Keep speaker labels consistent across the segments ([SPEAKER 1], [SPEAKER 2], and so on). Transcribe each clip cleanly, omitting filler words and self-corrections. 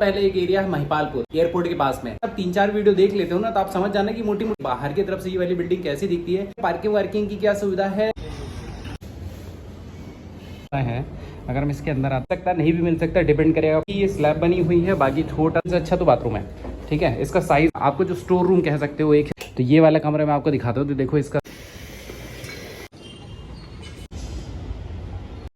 [SPEAKER 1] पहले एक एरिया है महिपालपुर एयरपोर्ट के पास में। अब 3-4 वीडियो देख लेते हो ना तो आप समझ जाना कि मोटी मोटी बाहर की तरफ से ये वाली बिल्डिंग कैसी दिखती है, पार्किंग वार्किंग की क्या सुविधा है। अगर हम इसके अंदर आ सकता नहीं भी मिल सकता, डिपेंड करेगा कि ये स्लैब बनी हुई है। बाकी छोटा से अच्छा तो बाथरूम है, ठीक है। इसका साइज आपको जो स्टोर रूम कह सकते हो एक, तो ये वाला कमरा मैं आपको दिखाता हूँ। तो देखो इसका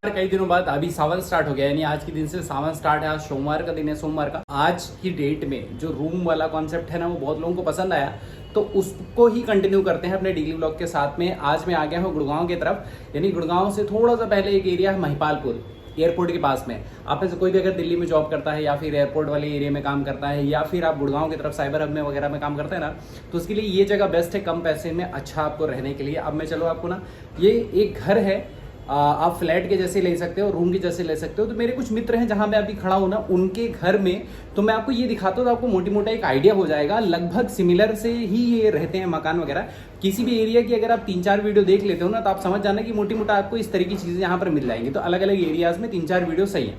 [SPEAKER 1] कई दिनों बाद अभी सावन स्टार्ट हो गया, यानी आज के दिन से सावन स्टार्ट है। आज सोमवार का दिन है, सोमवार का। आज की डेट में जो रूम वाला कॉन्सेप्ट है ना, वो बहुत लोगों को पसंद आया, तो उसको ही कंटिन्यू करते हैं अपने डेली व्लॉग के साथ में। आज मैं आ गया हूँ गुड़गांव की तरफ, यानी गुड़गांव से थोड़ा सा पहले एक एरिया है महिपालपुर एयरपोर्ट के पास में। आप में से कोई भी अगर दिल्ली में जॉब करता है या फिर एयरपोर्ट वाले एरिया में काम करता है या फिर आप गुड़गांव की तरफ साइबर हब में वगैरह में काम करते हैं ना, तो उसके लिए ये जगह बेस्ट है, कम पैसे में अच्छा आपको रहने के लिए। अब मैं चलो आपको ना, ये एक घर है, आप फ्लैट के जैसे ले सकते हो, रूम के जैसे ले सकते हो। तो मेरे कुछ मित्र हैं जहां मैं अभी खड़ा हूं ना, उनके घर में तो मैं आपको ये दिखाता हूं, तो आपको मोटी मोटा एक आइडिया हो जाएगा। लगभग सिमिलर से ही ये रहते हैं मकान वगैरह। किसी भी एरिया की अगर आप 3-4 वीडियो देख लेते हो ना, तो आप समझ जाना कि मोटी मोटा आपको इस तरह की चीजें यहाँ पर मिल जाएंगी। तो अलग अलग एरियाज में 3-4 वीडियो सही है,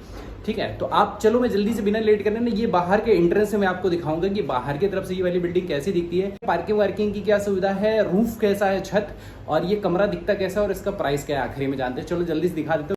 [SPEAKER 1] ठीक है। तो आप चलो, मैं जल्दी से बिना लेट करने ना, ये बाहर के एंट्रेंस से मैं आपको दिखाऊंगा कि बाहर की तरफ से ये वाली बिल्डिंग कैसी दिखती है, पार्किंग वार्किंग की क्या सुविधा है, रूफ कैसा है, छत, और ये कमरा दिखता कैसा है और इसका प्राइस क्या है आखिरी में जानते हैं। चलो जल्दी से दिखा देते हो।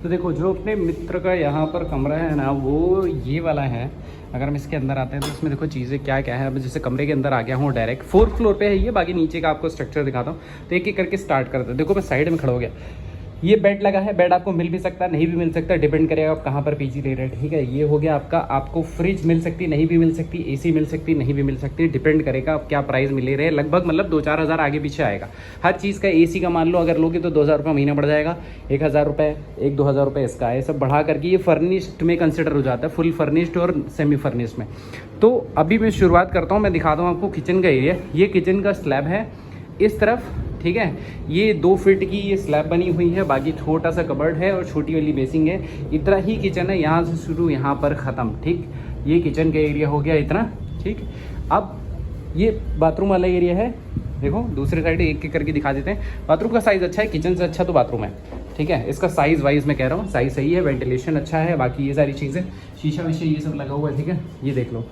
[SPEAKER 1] तो देखो, जो अपने मित्र का यहाँ पर कमरा है ना, वो ये वाला है। अगर हम इसके अंदर आते हैं तो इसमें देखो चीज़ें क्या क्या है। अब जैसे कमरे के अंदर आ गया हूँ, डायरेक्ट 4th फ्लोर पे है ये। बाकी नीचे का आपको स्ट्रक्चर दिखाता हूँ। तो एक एक करके स्टार्ट करते हैं। देखो मैं साइड में खड़ा हो गया, ये बेड लगा है। बेड आपको मिल भी सकता है, नहीं भी मिल सकता, डिपेंड करेगा आप कहाँ पर पीजी ले रहे हैं, ठीक है। ये हो गया आपका, आपको फ्रिज मिल सकती, नहीं भी मिल सकती, एसी मिल सकती, नहीं भी मिल सकती, डिपेंड करेगा आप क्या प्राइस में ले रहे हैं। लगभग मतलब 2-4 हज़ार आगे पीछे आएगा हर चीज़ का। एसी का मान लो अगर लोगे तो 2,000 रुपये महीना बढ़ जाएगा, 1,000 रुपये, 1-2 हज़ार रुपये इसका, ये सब बढ़ा करके ये फर्निश्ड में कंसिडर हो जाता है, फुल फर्निश्ड और सेमी फर्निश्ड में। तो अभी मैं शुरुआत करता हूँ, मैं दिखाता हूँ आपको किचन का एरिया। ये किचन का स्लैब है इस तरफ, ठीक है। ये 2 फीट की ये स्लैब बनी हुई है। बाकी छोटा सा कबर्ड है और छोटी वाली बेसिंग है। इतना ही किचन है, यहाँ से शुरू यहाँ पर ख़त्म, ठीक। ये किचन का एरिया हो गया इतना, ठीक। अब ये बाथरूम वाला एरिया है। देखो दूसरे साइड एक एक करके दिखा देते हैं। बाथरूम का साइज़ अच्छा है, किचन से अच्छा तो बाथरूम है, ठीक है। इसका साइज़ वाइज मैं कह रहा हूँ, साइज़ सही है, वेंटिलेशन अच्छा है। बाकी ये सारी चीज़ें, शीशा विशा ये सब लगा हुआ है, ठीक है। ये देख लो।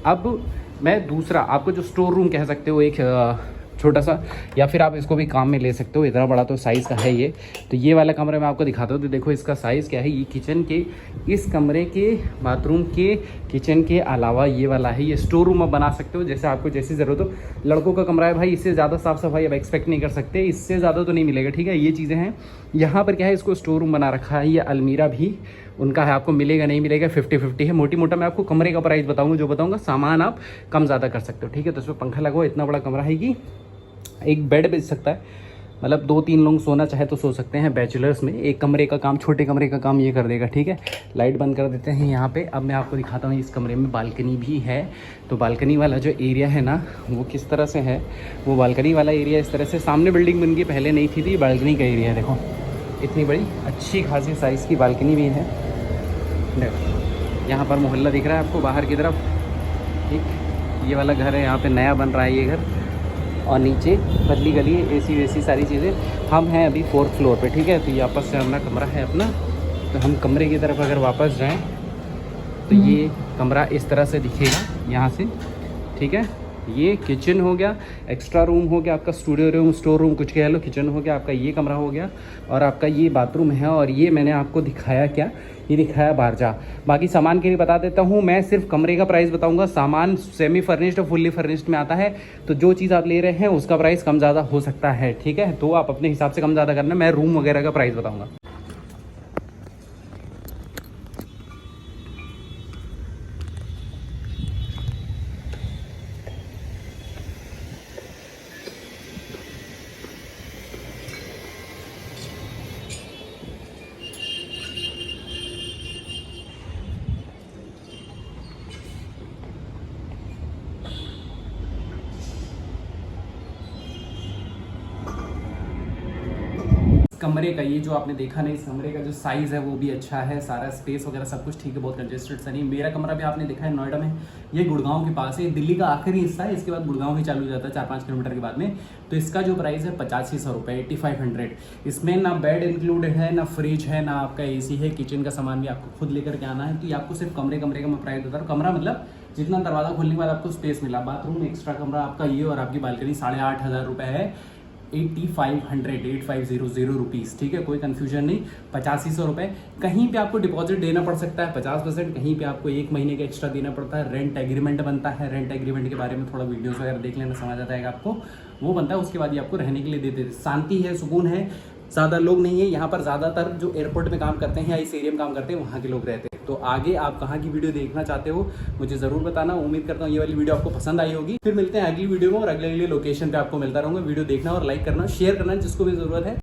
[SPEAKER 1] अब मैं दूसरा आपको जो स्टोर रूम कह सकते हो, एक छोटा सा, या फिर आप इसको भी काम में ले सकते हो, इतना बड़ा तो साइज़ का है ये। तो ये वाला कमरा मैं आपको दिखाता हूँ। तो देखो इसका साइज़ क्या है। ये किचन के, इस कमरे के, बाथरूम के, किचन के अलावा ये वाला है। ये स्टोर रूम आप बना सकते हो जैसे आपको जैसी ज़रूरत हो। लड़कों का कमरा है भाई, इससे ज़्यादा साफ़ सफाई आप एक्सपेक्ट नहीं कर सकते, इससे ज़्यादा तो नहीं मिलेगा, ठीक है। ये चीज़ें हैं। यहाँ पर क्या है, इसको स्टोर रूम बना रखा है। ये अलमीरा भी उनका है, आपको मिलेगा नहीं मिलेगा 50-50 है। मोटी मोटा मैं आपको कमरे का प्राइस बताऊँगा, जो बताऊँगा सामान आप कम ज़्यादा कर सकते हो, ठीक है। तो इसमें पंखा लगा हुआ, इतना बड़ा कमरा है कि एक बेड बेच सकता है, मतलब 2-3 लोग सोना चाहे तो सो सकते हैं बैचलर्स में। एक कमरे का काम, छोटे कमरे का काम ये कर देगा, ठीक है। लाइट बंद कर देते हैं यहाँ पे। अब मैं आपको दिखाता हूँ, इस कमरे में बालकनी भी है। तो बालकनी वाला जो एरिया है ना, वो किस तरह से है, वो बालकनी वाला एरिया इस तरह से। सामने बिल्डिंग बन गई, पहले नहीं थी, तो ये बालकनी का एरिया है। देखो इतनी बड़ी अच्छी खासी साइज़ की बालकनी भी है। देखो यहाँ पर मोहल्ला दिख रहा है आपको बाहर की तरफ, ठीक। ये वाला घर है, यहाँ पर नया बन रहा है ये घर। और नीचे पतली गली, एसी वेसी सारी चीज़ें। हम हैं अभी 4th फ्लोर पे, ठीक है। तो ये आपस से अपना कमरा है अपना। तो हम कमरे की तरफ अगर वापस जाएं तो ये कमरा इस तरह से दिखेगा यहाँ से, ठीक है। ये किचन हो गया, एक्स्ट्रा रूम हो गया आपका, स्टूडियो रूम, स्टोर रूम कुछ कह लो, किचन हो गया आपका, ये कमरा हो गया और आपका ये बाथरूम है। और ये मैंने आपको दिखाया क्या, ये दिखाया बारजा। बाकी सामान के लिए बता देता हूँ, मैं सिर्फ कमरे का प्राइस बताऊंगा। सामान सेमी फर्निश्ड और फुल्ली फर्निश्ड में आता है, तो जो चीज़ आप ले रहे हैं उसका प्राइस कम ज़्यादा हो सकता है, ठीक है। तो आप अपने हिसाब से कम ज़्यादा करना, मैं रूम वगैरह का प्राइस बताऊँगा। कमरे का, ये जो आपने देखा ना, इस कमरे का जो साइज़ है वो भी अच्छा है, सारा स्पेस वगैरह सब कुछ ठीक है, बहुत कंजेस्टेड सा नहीं। मेरा कमरा भी आपने देखा है नोएडा में, ये गुड़गांव के पास है, दिल्ली का आखिरी हिस्सा है, इसके बाद गुड़गांव ही चालू हो जाता है 4-5 किलोमीटर के बाद में। तो इसका जो प्राइस है 8500 रुपये, 8500। इसमें ना बेड इंक्लूडेड है, ना फ्रिज है, ना आपका AC है, किचन का सामान भी आपको खुद लेकर के आना है। तो ये आपको सिर्फ कमरे का मैं प्राइस बता रहा हूँ। कमरा मतलब जितना दरवाजा खोलने के बाद आपको स्पेस मिला, बाथरूम एक्स्ट्रा कमरा आपका ये और आपकी बालकनी 8500 रुपये है, 8500 रुपीज़, ठीक है, कोई कन्फ्यूजन नहीं। 8500 रुपये। कहीं पे आपको डिपॉजिट देना पड़ सकता है 50%, कहीं पे आपको 1 महीने का एक्स्ट्रा देना पड़ता है। रेंट एग्रीमेंट बनता है, रेंट एग्रीमेंट के बारे में थोड़ा वीडियोस वगैरह देख लेना, समझ आ जाएगा आपको, वो बनता है। उसके बाद ये आपको रहने के लिए दे देते। शांति है, सुकून है, ज़्यादा लोग नहीं है यहाँ पर। ज़्यादातर जो एयरपोर्ट में काम करते हैं या इस एरिया में काम करते हैं वहाँ के लोग रहते हैं। तो आगे आप कहाँ की वीडियो देखना चाहते हो मुझे ज़रूर बताना। उम्मीद करता हूँ ये वाली वीडियो आपको पसंद आई होगी। फिर मिलते हैं अगली वीडियो में और अगले लोकेशन पे आपको मिलता रहूँगा। वीडियो देखना और लाइक करना, शेयर करना जिसको भी ज़रूरत है।